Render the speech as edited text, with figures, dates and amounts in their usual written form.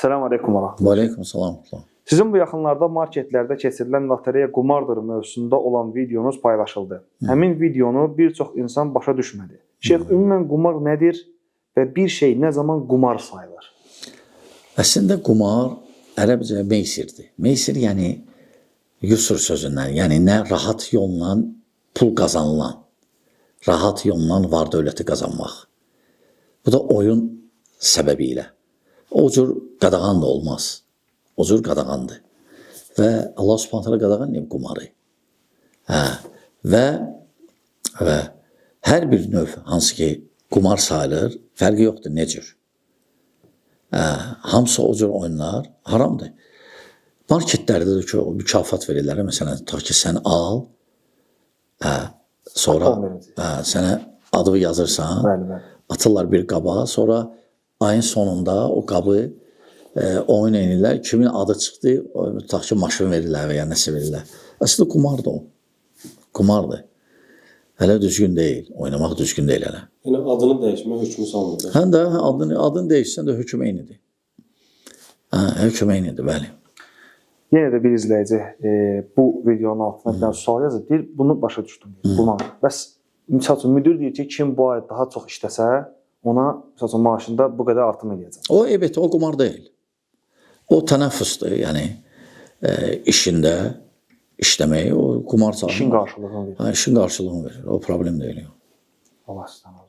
Selamun Aleyküm ve Rahmetullah. Aleyküm selam. Sizin bu yaxınlarda marketlerde keçirilən lotereya qumardır mövzusunda olan videonuz paylaşıldı. Həmin videonu bir çox insan başa düşmədi. Şeyx, ümumən qumar nədir və bir şey nə zaman qumar sayılır? Əslində qumar ərəbcə meysirdir. Meysir yəni yusur sözündən, yəni nə rahat yolla pul qazanılan, rahat yolla var dövləti qazanmaq. Bu da oyun səbəbilə. O cür qadağan da olmaz. O cür qadağandır. Və Allah Subhanahu taala qadağan edib qumarı. Və hər bir növ hansı ki qumar sayılır, fərqi yoxdur nə cür. Hamısı o cür oyunlar haramdır. Marketlərdə də ki, o mükafat verirlər. Məsələn, ta ki sən al, sonra sənə adı yazırsan, Bəli. atırlar bir qaba, sonra ayın sonunda o qabı oyun eynirlər. Kimin adı çıxdı, ta ki maşın verirlər və ya nəsə verirlər. Əslində qumardır o. Qumardır. Hələ düzgün deyil. Oynamaq düzgün deyil hələ. Yəni adını dəyişmə hökmü salınır. Həm də adını dəyişsən də hökm eynidir. Hökm eynidir, bəli. Yenə də bir izləyici bu videonun altına bir dənə sual yazır. Deyir, bunu başa düşdüm. Qumar. Bəs misal üçün müdir deyir ki, kim bu ay daha çox işləsə, ona misal üçün maaşında bu qədər artım eləyəcək. O evet, o qumar deyil. O tənəffüsdür, yəni işində işləməyi, o qumar sayılır. İşin qarşılığını verir. İşin qarşılığını verir. O problem deyil. Allah sizdən.